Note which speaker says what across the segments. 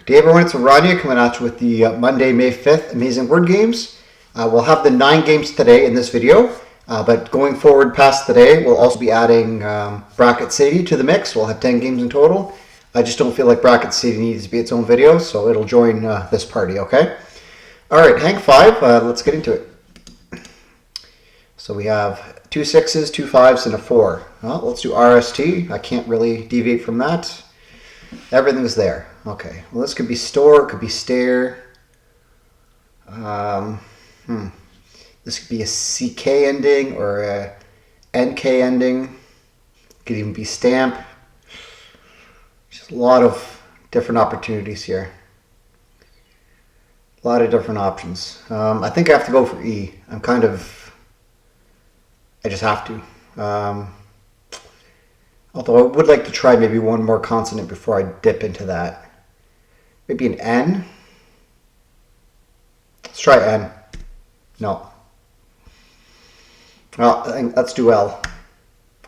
Speaker 1: Day everyone, it's Rania coming at you with the Monday, May 5th Amazing Word Games. We'll have the 9 games today in this video, but going forward past today, we'll also be adding Bracket City to the mix. We'll have 10 games in total. I just don't feel like Bracket City needs to be its own video, so it'll join this party, okay? Alright, hang 5, let's get into it. So we have 2 6s, 2 5s, and a 4. Well, let's do RST. I can't really deviate from that. Everything's there. Okay, well this could be store, could be stare. This could be a CK ending or a NK ending. Could even be stamp. Just a lot of different opportunities here. A lot of different options. I think I have to go for E. I just have to. Although I would like to try maybe one more consonant before I dip into that. Maybe an N. Let's try N. No. Well, I think let's do L.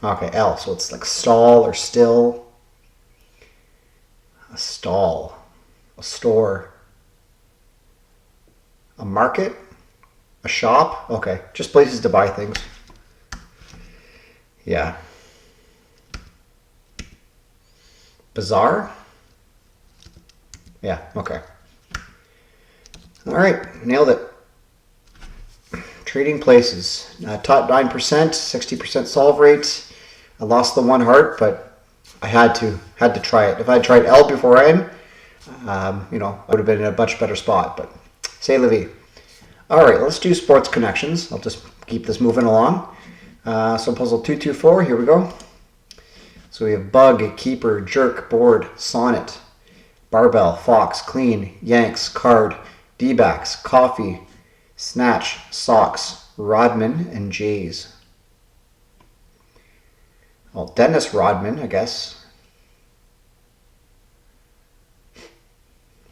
Speaker 1: Okay, L. So it's like stall or still. A stall. A store. A market. A shop. Okay, just places to buy things. Yeah. Bazaar? Yeah, okay. All right, nailed it. Trading places. Top 9%, 60% solve rate. I lost the 1 heart, but I had to try it. If I had tried L before N, I would have been in a much better spot, but c'est la vie. All right, let's do sports connections. I'll just keep this moving along. So puzzle 224, here we go. So we have bug, keeper, jerk, board, sonnet, barbell, fox, clean, yanks, card, D-backs, coffee, snatch, socks, Rodman, and Jays. Well, Dennis Rodman, I guess.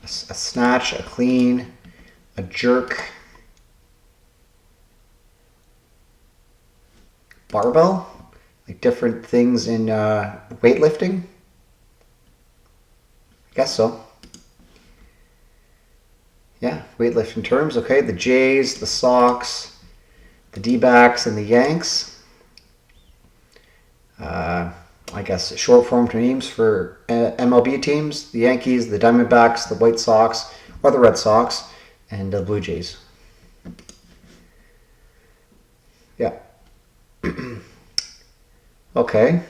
Speaker 1: A snatch, a clean, a jerk, barbell, like different things in weightlifting. I guess so. Yeah, weightlifting terms. Okay, the Jays, the Sox, the D-backs, and the Yanks. I guess short form names for MLB teams: the Yankees, the Diamondbacks, the White Sox, or the Red Sox, and the Blue Jays. Yeah. Okay.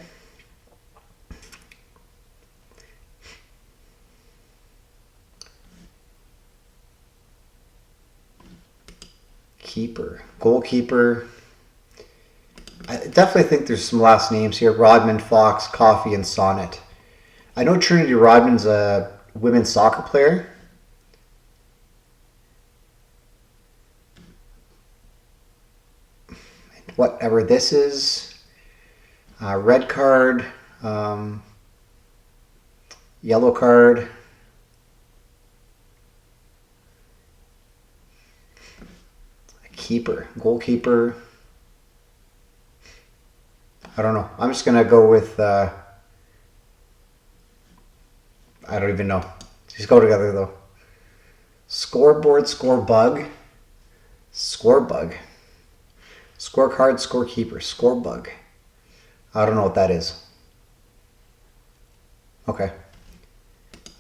Speaker 1: Keeper, goalkeeper. I definitely think there's some last names here. Rodman, Fox, Coffee, and Sonnet. I know Trinity Rodman's a women's soccer player. And whatever this is. Red card. Yellow card. Keeper, goalkeeper. I don't know. I'm just going to go with, I don't even know. These go together though. Scoreboard, scorebug, scorebug. Scorecard, scorekeeper, scorebug. I don't know what that is. Okay.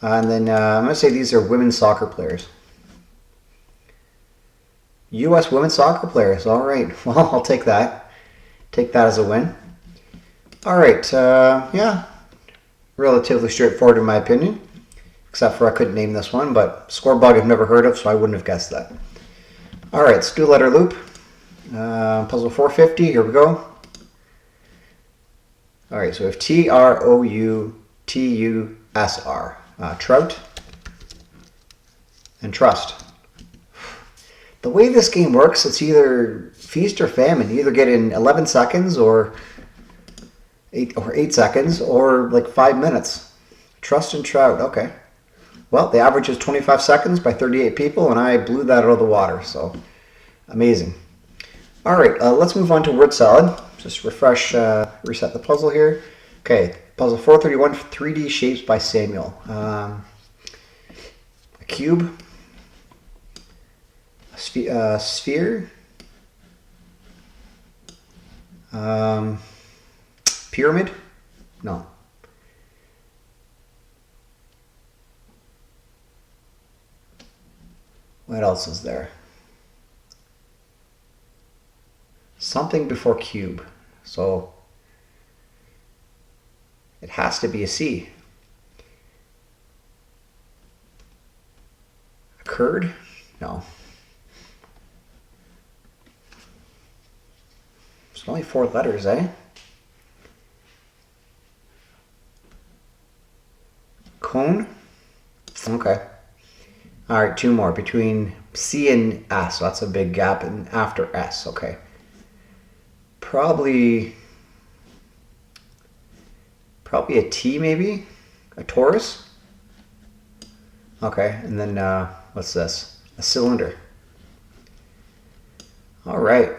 Speaker 1: And then I'm going to say these are women's soccer players. U.S. women's soccer players. All right. Well, I'll take that. Take that as a win. All right. Yeah. Relatively straightforward in my opinion. Except for I couldn't name this one, but scorebug I've never heard of, so I wouldn't have guessed that. All right. Let's do letter loop. Puzzle 450. Here we go. All right. So we have T-R-O-U-T-U-S-R. Trout. And trust. The way this game works, it's either feast or famine. You either get in 11 seconds or 8 seconds or like 5 minutes. Trust and trout. Okay. Well, the average is 25 seconds by 38 people, and I blew that out of the water. So amazing. All right, let's move on to word salad. Just reset the puzzle here. Okay, puzzle 431, 3D shapes by Samuel. A cube. A sphere. Pyramid? No. What else is there? Something before cube. So it has to be a C. A curd? No. It's only 4 letters, eh? Cone? Okay. All right, 2 more. Between C and S. So that's a big gap. And after S. Okay. Probably a T, maybe? A torus? Okay. And then what's this? A cylinder. All right.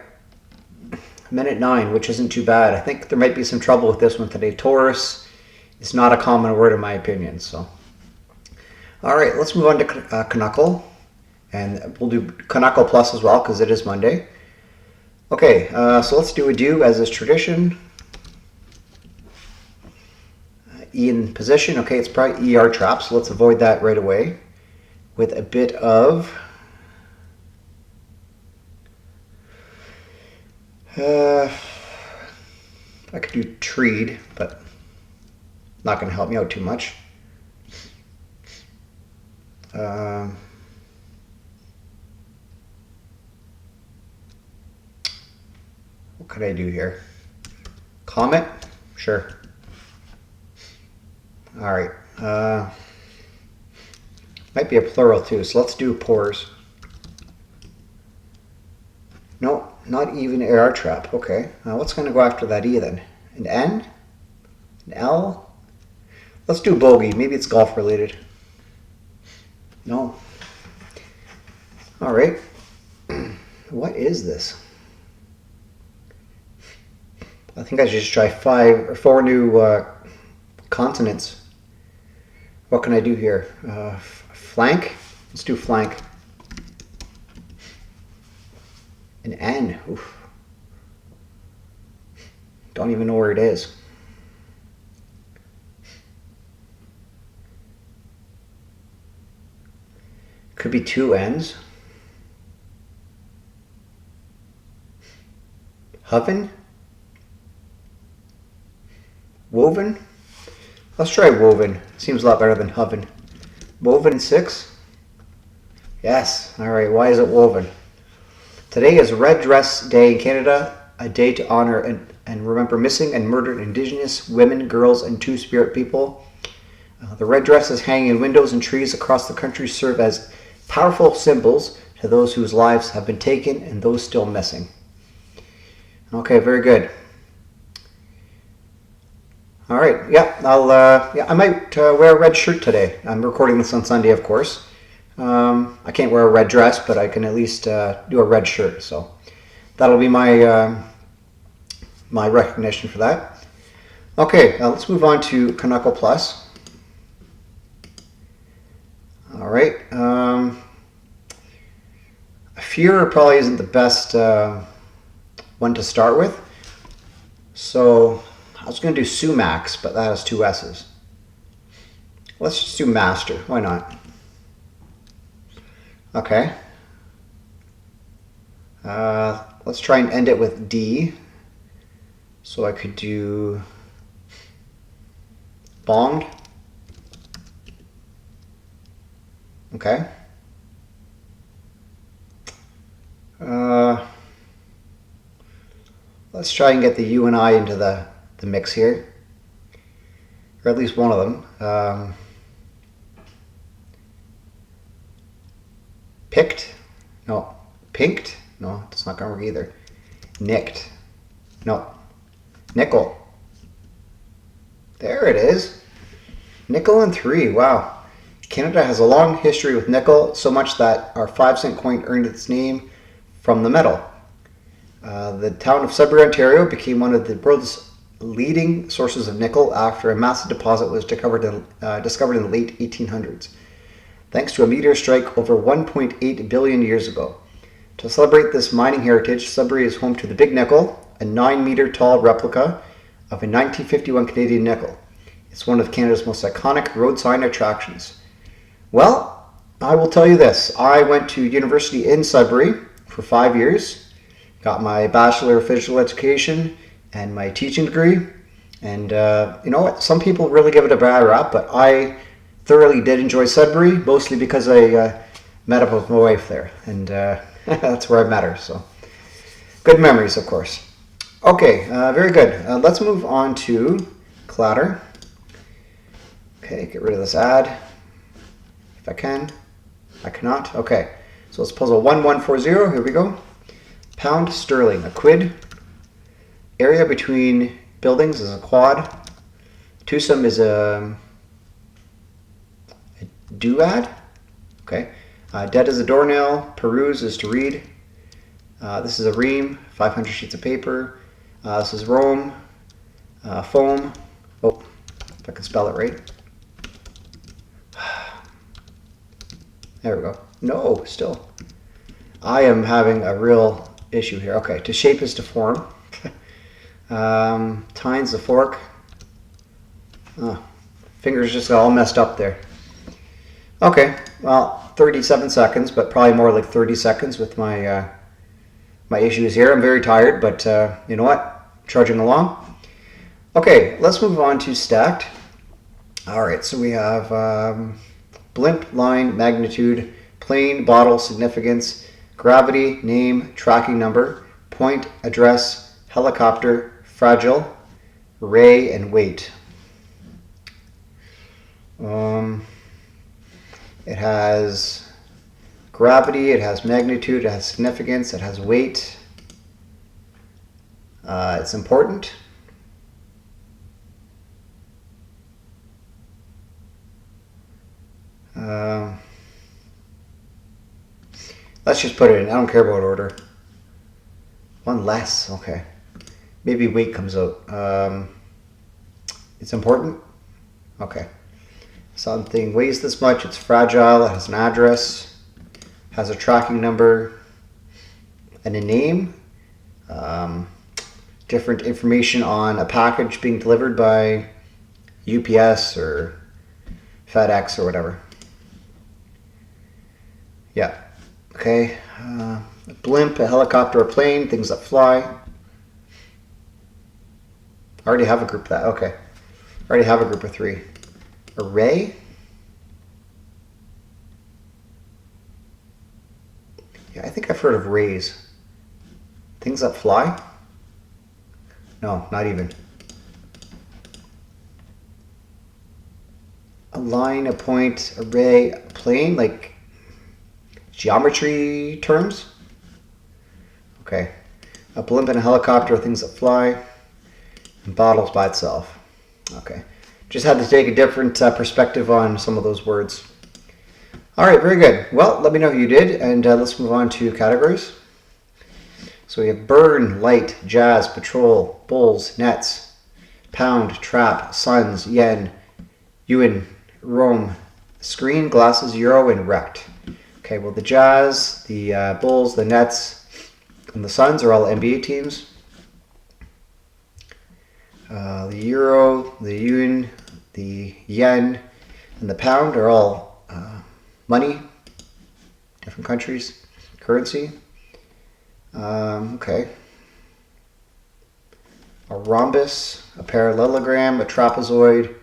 Speaker 1: Minute 9, which isn't too bad. I think there might be some trouble with this one today. Torus is not a common word in my opinion. So, all right, let's move on to Canuckle, and we'll do Canuckle Plus as well because it is Monday. Okay, so let's do a do as is tradition. E in position. Okay, it's probably ER trap, so let's avoid that right away with a bit of I could do treed, but not going to help me out too much. What could I do here? Comet? Sure. All right. Might be a plural too, so let's do pores. No, not even AR trap. Okay. What's going to go after that E then? An N? An L? Let's do bogey. Maybe it's golf related. No. All right. What is this? I think I should just try 5 or 4 new consonants. What can I do here? Flank? Let's do flank. An N. Oof. Don't even know where it is. Could be 2 N's. Hoven? Woven? Let's try woven. Seems a lot better than hoven. Woven 6? Yes. All right. Why is it woven? Today is Red Dress Day in Canada, a day to honor and remember missing and murdered Indigenous women, girls, and Two-Spirit people. The red dresses hanging in windows and trees across the country serve as powerful symbols to those whose lives have been taken and those still missing. Okay, very good. All right, yeah, I might wear a red shirt today. I'm recording this on Sunday, of course. I can't wear a red dress, but I can at least do a red shirt. So that'll be my my recognition for that. Okay, let's move on to Canuckle Plus. All right. Fear probably isn't the best one to start with. So I was going to do sumacs, but that has 2 S's. Let's just do master. Why not? Okay. Let's try and end it with D. So I could do bombed. Okay. Let's try and get the U and I into the mix here. Or at least one of them. Picked? No. Pinked? No, it's not going to work either. Nicked? No. Nickel. There it is. Nickel and 3. Wow. Canada has a long history with nickel, so much that our 5-cent coin earned its name from the metal. The town of Sudbury, Ontario became one of the world's leading sources of nickel after a massive deposit was discovered in the late 1800s. thanks to a meteor strike over 1.8 billion years ago. To celebrate this mining heritage, Sudbury is home to the Big Nickel, a 9-meter tall replica of a 1951 Canadian nickel. It's one of Canada's most iconic road sign attractions. Well, I will tell you this. I went to university in Sudbury for 5 years, got my Bachelor of Physical Education and my teaching degree. And you know what? Some people really give it a bad rap, but I thoroughly did enjoy Sudbury, mostly because I met up with my wife there. And that's where I met her. So good memories, of course. Okay, very good. Let's move on to Cladder. Okay, get rid of this ad. If I can. I cannot. Okay, so it's puzzle 1140. Here we go. Pound sterling, a quid. Area between buildings is a quad. Twosome is a duad. Okay. Dead is a doornail. Peruse is to read. This is a ream. 500 sheets of paper. This is Rome. Foam. Oh, if I can spell it right. There we go. No, still. I am having a real issue here. Okay, to shape is to form. Tine's the fork. Oh, fingers just got all messed up there. Okay, well, 37 seconds, but probably more like 30 seconds with my my issues here. I'm very tired, but you know what? Trudging along. Okay, let's move on to stacked. All right, so we have blimp, line, magnitude, plane, bottle, significance, gravity, name, tracking number, point, address, helicopter, fragile, ray, and weight. It has gravity, it has magnitude, it has significance, it has weight. It's important. Let's just put it in. I don't care about order. One less. Okay. Maybe weight comes out. It's important. Okay. Something weighs this much. It's fragile. It has an address. Has a tracking number. And a name. Different information on a package being delivered by UPS or FedEx or whatever. Yeah. Okay. A blimp, a helicopter, a plane, things that fly. I already have a group of that. Okay. I already have a group of 3. Array. Yeah, I think I've heard of rays. Things that fly? No, not even. A line, a point, array, a plane, like geometry terms? Okay. A blimp and a helicopter are things that fly. And bottles by itself. Okay. Just had to take a different perspective on some of those words. All right, very good. Well, let me know how you did, and let's move on to categories. So we have burn, light, jazz, patrol, bulls, nets, pound, trap, suns, yen, yuan, Rome, screen, glasses, euro, and wrecked. Okay, well the Jazz, the Bulls, the Nets, and the Suns are all NBA teams. The euro, the yuan, the yen, and the pound are all money, different countries, currency. Okay. A rhombus, a parallelogram, a trapezoid,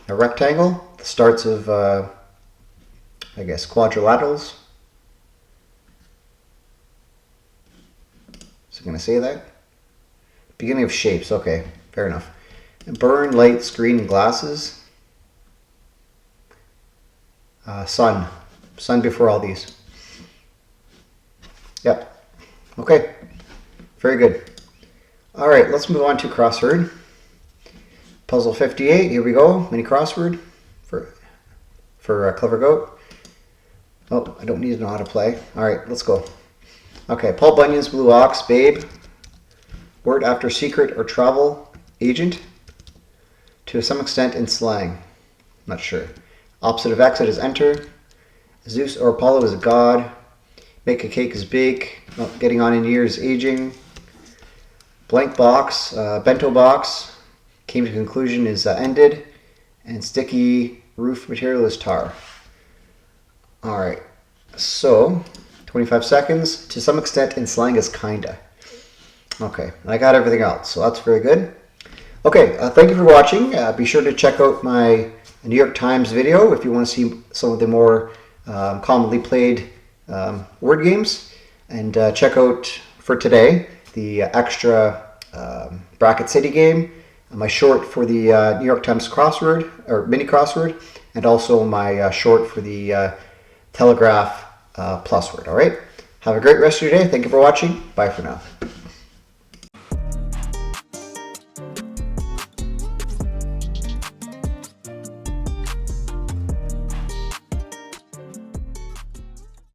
Speaker 1: a rectangle, the starts of, I guess, quadrilaterals. Is it going to say that? Beginning of shapes, okay, fair enough. And burn, light, screen, and glasses. Sun. Sun before all these. Yep. Okay. Very good. All right, let's move on to CrossHerd. Puzzle 58, here we go. Mini Crossword for Clever Goat. Oh, I don't need to know how to play. All right, let's go. Okay, Paul Bunyan's Blue Ox, babe. Word after secret or travel agent. To some extent in slang. Not sure. Opposite of exit is enter. Zeus or Apollo is a god. Make a cake is bake. Not getting on in years, aging. Blank box, bento box. Came to conclusion is ended. And sticky roof material is tar. Alright, so 25 seconds. To some extent in slang is kinda. Okay, and I got everything else, so that's very good. Okay, thank you for watching. Be sure to check out my New York Times video if you want to see some of the more commonly played word games. And check out, for today, the extra Bracket City game, my short for the New York Times crossword, or Mini Crossword, and also my short for the Telegraph plus word. All right? Have a great rest of your day. Thank you for watching. Bye for now.